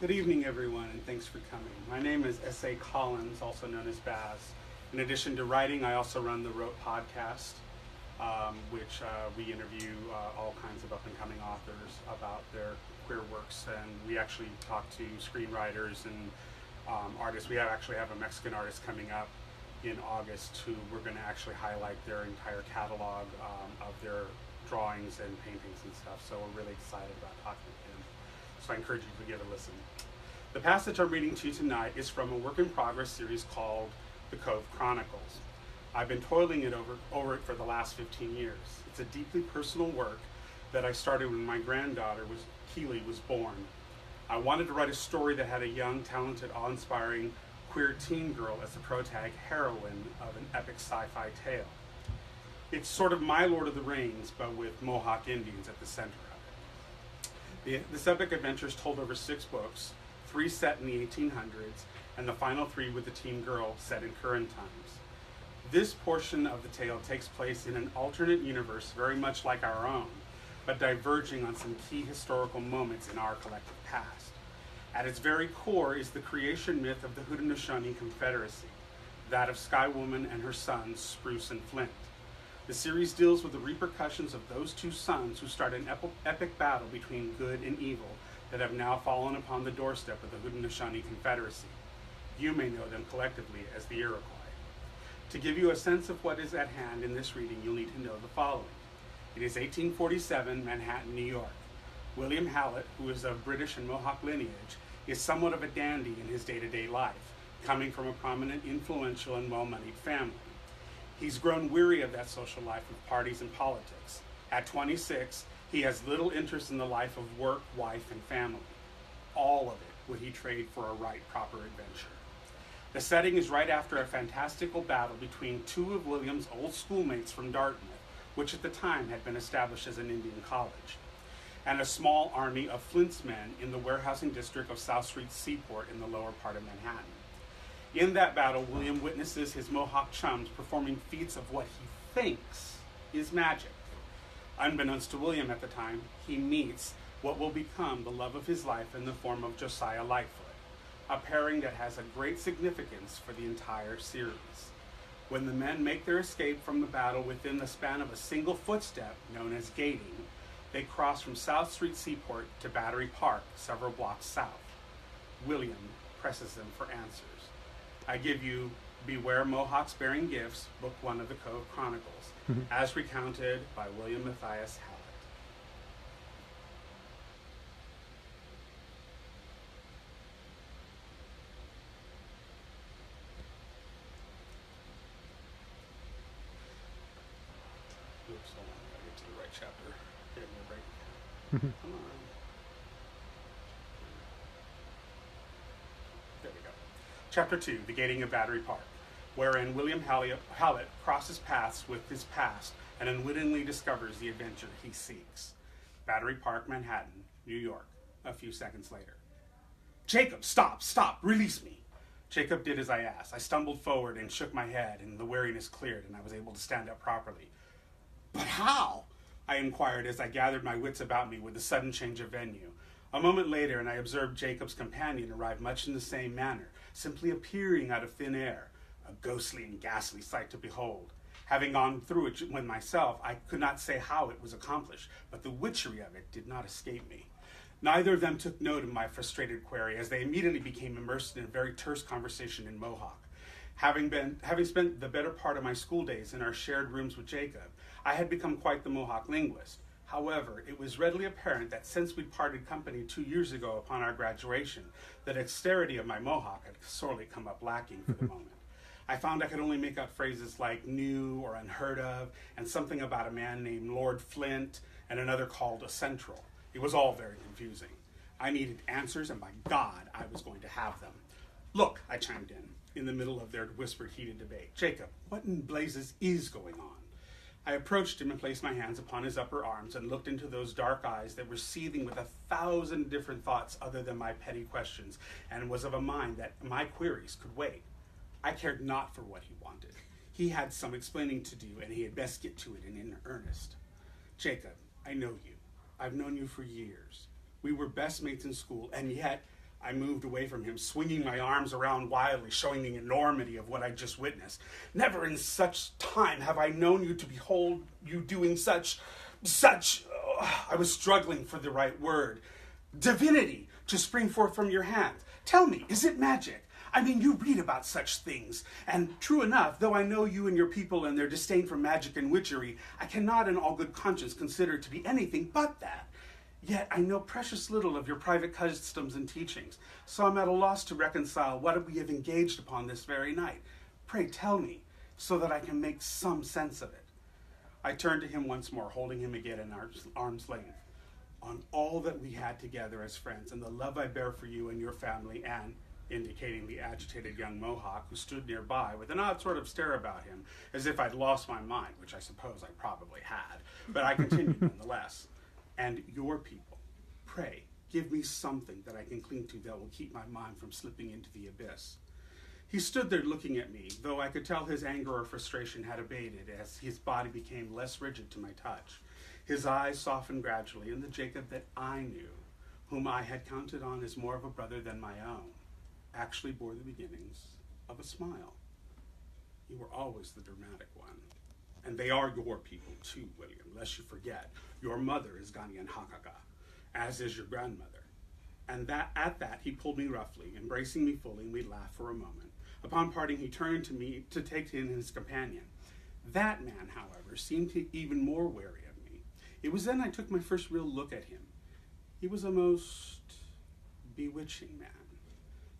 Good evening, everyone, and thanks for coming. My name is S.A. Collins, also known as Baz. In addition to writing, I also run the Wrote podcast, which we interview all kinds of up-and-coming authors about their queer works, and we actually talk to screenwriters and artists. We actually have a Mexican artist coming up in August who we're going to actually highlight their entire catalog of their drawings and paintings and stuff, so we're really excited about talking to him. So I encourage you to give it a listen. The passage I'm reading to you tonight is from a work-in-progress series called The Cove Chronicles. I've been toiling over it for the last 15 years. It's a deeply personal work that I started when my granddaughter, Keely, was born. I wanted to write a story that had a young, talented, awe-inspiring queer teen girl as the protag heroine of an epic sci-fi tale. It's sort of my Lord of the Rings, but with Mohawk Indians at the center of it. This epic adventure is told over 6 books, 3 set in the 1800s, and the final 3 with the teen girl set in current times. This portion of the tale takes place in an alternate universe very much like our own, but diverging on some key historical moments in our collective past. At its very core is the creation myth of the Haudenosaunee Confederacy, that of Sky Woman and her sons, Spruce and Flint. The series deals with the repercussions of those 2 sons who start an epic battle between good and evil that have now fallen upon the doorstep of the Haudenosaunee Confederacy. You may know them collectively as the Iroquois. To give you a sense of what is at hand in this reading, you'll need to know the following. It is 1847, Manhattan, New York. William Hallett, who is of British and Mohawk lineage, is somewhat of a dandy in his day-to-day life, coming from a prominent, influential, and well-moneyed family. He's grown weary of that social life of parties and politics. At 26, he has little interest in the life of work, wife, and family. All of it would he trade for a right, proper adventure. The setting is right after a fantastical battle between 2 of William's old schoolmates from Dartmouth, which at the time had been established as an Indian college, and a small army of Flint's men in the warehousing district of South Street Seaport in the lower part of Manhattan. In that battle, William witnesses his Mohawk chums performing feats of what he thinks is magic. Unbeknownst to William at the time, he meets what will become the love of his life in the form of Josiah Lightfoot, a pairing that has a great significance for the entire series. When the men make their escape from the battle within the span of a single footstep, known as gating, they cross from South Street Seaport to Battery Park, several blocks south. William presses them for answers. I give you Beware Mohawks Bearing Gifts, Book 1 of the Cove Chronicles, as recounted by William Matthias Hallett. Oops, hold on, I gotta get to the right chapter. Give me a break. Come on. There we go. Chapter 2, The Gating of Battery Park, wherein William Hallett crosses paths with his past and unwittingly discovers the adventure he seeks. Battery Park, Manhattan, New York, a few seconds later. Jacob, stop, release me. Jacob did as I asked. I stumbled forward and shook my head, and the weariness cleared, and I was able to stand up properly. But how? I inquired as I gathered my wits about me with the sudden change of venue. A moment later, and I observed Jacob's companion arrive much in the same manner, simply appearing out of thin air, a ghostly and ghastly sight to behold. Having gone through it when myself, I could not say how it was accomplished, but the witchery of it did not escape me. Neither of them took note of my frustrated query, as they immediately became immersed in a very terse conversation in Mohawk. Having spent the better part of my school days in our shared rooms with Jacob, I had become quite the Mohawk linguist. However, it was readily apparent that since we parted company 2 years ago upon our graduation, the dexterity of my Mohawk had sorely come up lacking for the moment. I found I could only make out phrases like new or unheard of, and something about a man named Lord Flint, and another called a central. It was all very confusing. I needed answers, and by God, I was going to have them. Look, I chimed in the middle of their whispered, heated debate. Jacob, what in blazes is going on? I approached him and placed my hands upon his upper arms and looked into those dark eyes that were seething with 1,000 different thoughts other than my petty questions, and was of a mind that my queries could wait. I cared not for what he wanted. He had some explaining to do, and he had best get to it in earnest. Jacob, I know you. I've known you for years. We were best mates in school, and yet I moved away from him, swinging my arms around wildly, showing the enormity of what I just witnessed. Never in such time have I known you to behold you doing such, I was struggling for the right word, divinity to spring forth from your hands. Tell me, is it magic? I mean, you read about such things, and true enough, though I know you and your people and their disdain for magic and witchery, I cannot in all good conscience consider it to be anything but that. Yet I know precious little of your private customs and teachings, so I'm at a loss to reconcile what we have engaged upon this very night. Pray tell me, so that I can make some sense of it. I turned to him once more, holding him again in arm's length. On all that we had together as friends, and the love I bear for you and your family, and, indicating the agitated young Mohawk who stood nearby with an odd sort of stare about him, as if I'd lost my mind, which I suppose I probably had, but I continued nonetheless. And your people, pray, give me something that I can cling to that will keep my mind from slipping into the abyss. He stood there looking at me, though I could tell his anger or frustration had abated as his body became less rigid to my touch. His eyes softened gradually, and the Jacob that I knew, whom I had counted on as more of a brother than my own, actually bore the beginnings of a smile. You were always the dramatic one. And they are your people too, William, lest you forget. Your mother is Ghanaian Hakaka, as is your grandmother. And at that he pulled me roughly, embracing me fully, and we laughed for a moment. Upon parting, he turned to me to take in his companion. That man, however, seemed even more wary of me. It was then I took my first real look at him. He was a most bewitching man.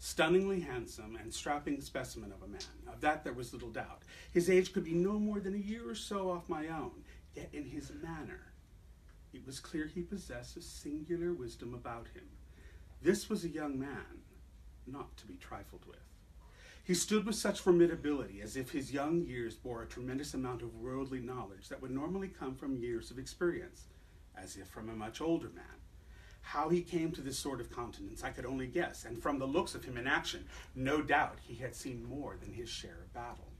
Stunningly handsome and strapping specimen of a man. Of that there was little doubt. His age could be no more than a year or so off my own, yet in his manner, it was clear he possessed a singular wisdom about him. This was a young man, not to be trifled with. He stood with such formidability as if his young years bore a tremendous amount of worldly knowledge that would normally come from years of experience, as if from a much older man. How he came to this sort of countenance I could only guess, and from the looks of him in action, no doubt he had seen more than his share of battle.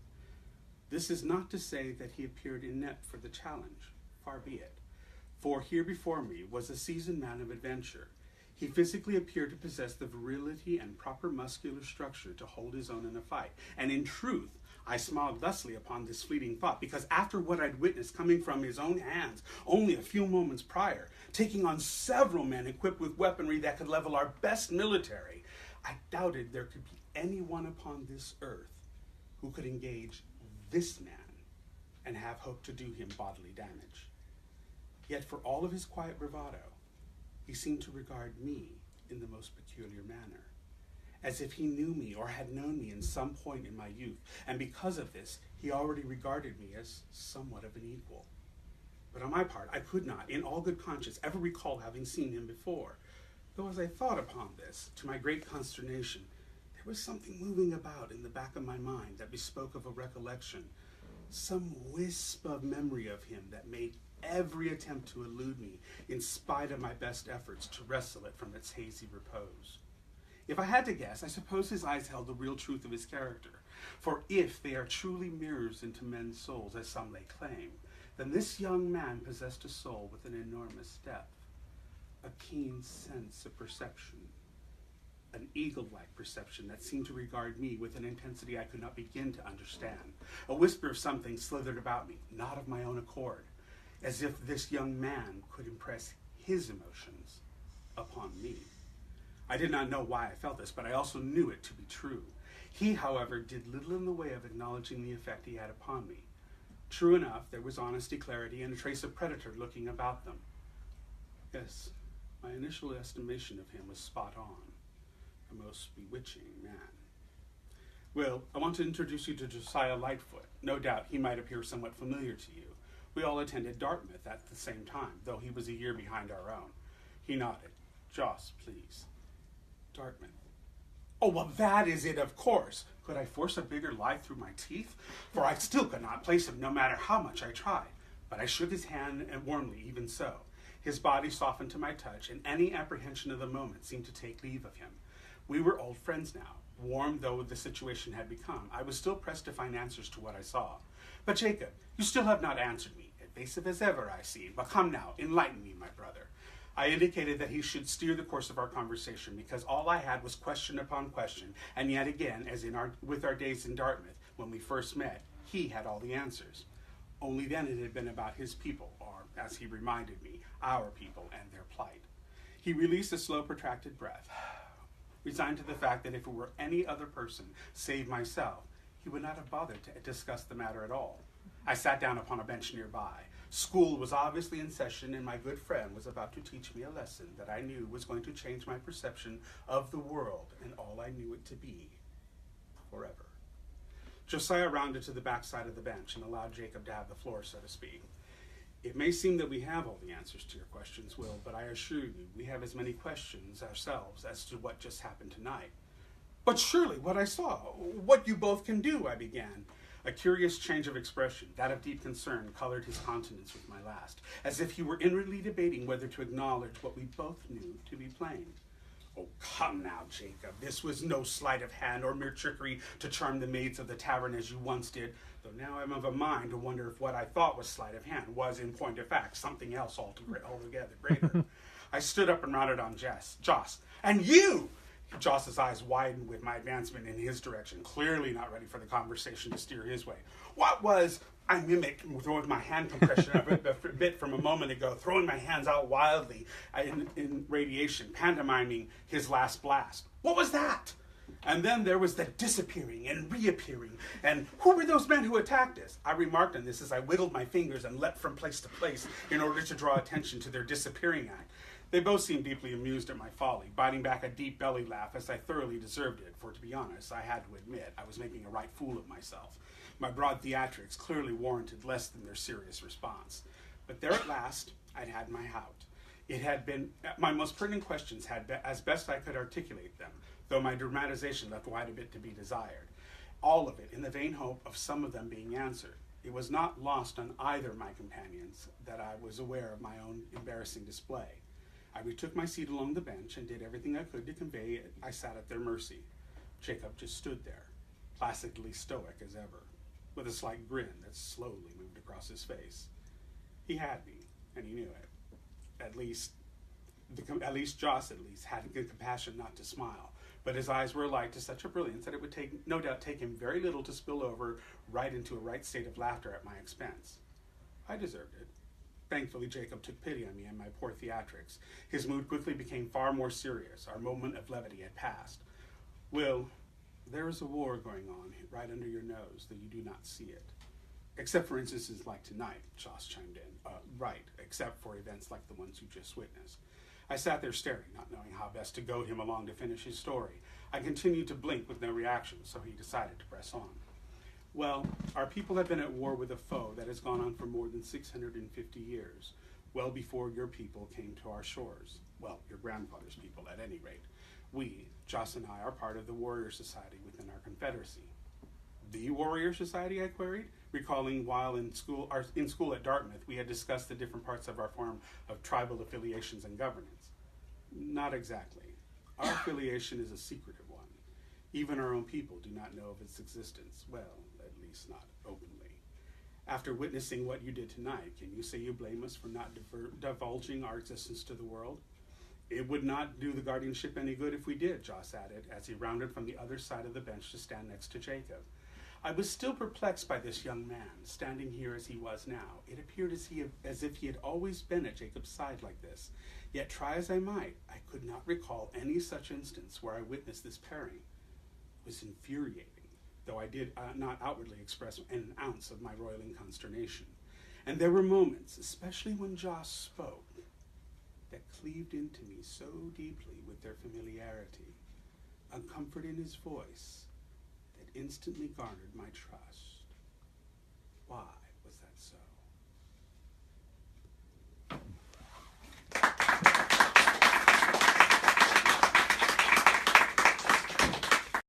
This is not to say that he appeared inept for the challenge, far be it, for here before me was a seasoned man of adventure. He physically appeared to possess the virility and proper muscular structure to hold his own in a fight, and in truth, I smiled thusly upon this fleeting thought, because after what I'd witnessed coming from his own hands only a few moments prior, taking on several men equipped with weaponry that could level our best military, I doubted there could be anyone upon this earth who could engage this man and have hope to do him bodily damage. Yet for all of his quiet bravado, he seemed to regard me in the most peculiar manner, as if he knew me or had known me in some point in my youth, and because of this, he already regarded me as somewhat of an equal. But on my part, I could not, in all good conscience, ever recall having seen him before, though as I thought upon this, to my great consternation, there was something moving about in the back of my mind that bespoke of a recollection, some wisp of memory of him that made every attempt to elude me, in spite of my best efforts to wrestle it from its hazy repose. If I had to guess, I suppose his eyes held the real truth of his character. For if they are truly mirrors into men's souls, as some lay claim, then this young man possessed a soul with an enormous depth, a keen sense of perception, an eagle-like perception that seemed to regard me with an intensity I could not begin to understand. A whisper of something slithered about me, not of my own accord, as if this young man could impress his emotions upon me. I did not know why I felt this, but I also knew it to be true. He, however, did little in the way of acknowledging the effect he had upon me. True enough, there was honesty, clarity, and a trace of predator looking about them. Yes, my initial estimation of him was spot on. A most bewitching man. Well, I want to introduce you to Josiah Lightfoot. No doubt he might appear somewhat familiar to you. We all attended Dartmouth at the same time, though he was a year behind our own. He nodded. Joss, please. Dartmouth. Oh, well, that is it, of course. Could I force a bigger lie through my teeth? For I still could not place him, no matter how much I tried. But I shook his hand and warmly, even so. His body softened to my touch, and any apprehension of the moment seemed to take leave of him. We were old friends now. Warm though the situation had become, I was still pressed to find answers to what I saw. But Jacob, you still have not answered me. Evasive as ever, I see. But come now, enlighten me, my brother. I indicated that he should steer the course of our conversation because all I had was question upon question, and yet again, as with our days in Dartmouth, when we first met, he had all the answers. Only then it had been about his people, or, as he reminded me, our people and their plight. He released a slow, protracted breath, resigned to the fact that if it were any other person, save myself, he would not have bothered to discuss the matter at all. I sat down upon a bench nearby. School was obviously in session, and my good friend was about to teach me a lesson that I knew was going to change my perception of the world and all I knew it to be forever. Josiah rounded to the backside of the bench and allowed Jacob to have the floor, so to speak. It may seem that we have all the answers to your questions, Will, but I assure you we have as many questions ourselves as to what just happened tonight. But surely what I saw, what you both can do, I began. A curious change of expression, that of deep concern, colored his countenance with my last, as if he were inwardly debating whether to acknowledge what we both knew to be plain. Oh, come now, Jacob. This was no sleight of hand or mere trickery to charm the maids of the tavern as you once did, though now I'm of a mind to wonder if what I thought was sleight of hand was, in point of fact, something else altogether greater. I stood up and rounded on Joss. And you! Joss's eyes widened with my advancement in his direction, clearly not ready for the conversation to steer his way. What was... I mimicked with my hand compression a bit from a moment ago, throwing my hands out wildly in radiation, pantomiming his last blast. What was that? And then there was the disappearing and reappearing. And who were those men who attacked us? I remarked on this as I wiggled my fingers and leapt from place to place in order to draw attention to their disappearing act. They both seemed deeply amused at my folly, biting back a deep belly laugh as I thoroughly deserved it, for to be honest, I had to admit I was making a right fool of myself. My broad theatrics clearly warranted less than their serious response. But there at last, I'd had my hout. It had been, my most pertinent questions had, as best I could articulate them, though my dramatization left quite a bit to be desired. All of it in the vain hope of some of them being answered. It was not lost on either my companions that I was aware of my own embarrassing display. I retook my seat along the bench and did everything I could to convey it. I sat at their mercy. Jacob just stood there, placidly stoic as ever, with a slight grin that slowly moved across his face. He had me, and he knew it. At least Joss had the compassion not to smile, but his eyes were alight to such a brilliance that it would no doubt take him very little to spill over right into a right state of laughter at my expense. I deserved it. Thankfully, Jacob took pity on me and my poor theatrics. His mood quickly became far more serious. Our moment of levity had passed. Will, there is a war going on right under your nose, though you do not see it. Except for instances like tonight, Joss chimed in. Right, except for events like the ones you just witnessed. I sat there staring, not knowing how best to goad him along to finish his story. I continued to blink with no reaction, so he decided to press on. Well, our people have been at war with a foe that has gone on for more than 650 years, well before your people came to our shores. Well, your grandfather's people, at any rate. We, Joss and I, are part of the Warrior Society within our confederacy. The Warrior Society, I queried, recalling while in school at Dartmouth, we had discussed the different parts of our form of tribal affiliations and governance. Not exactly. Our affiliation is a secretive one. Even our own people do not know of its existence. Well, at least not openly. After witnessing what you did tonight, can you say you blame us for not divulging our existence to the world? It would not do the guardianship any good if we did, Joss added, as he rounded from the other side of the bench to stand next to Jacob. I was still perplexed by this young man, standing here as he was now. It appeared as if he had always been at Jacob's side like this. Yet, try as I might, I could not recall any such instance where I witnessed this pairing. It was infuriating, though I did not outwardly express an ounce of my roiling consternation. And there were moments, especially when Joss spoke, that cleaved into me so deeply with their familiarity, a comfort in his voice that instantly garnered my trust. Why was that so?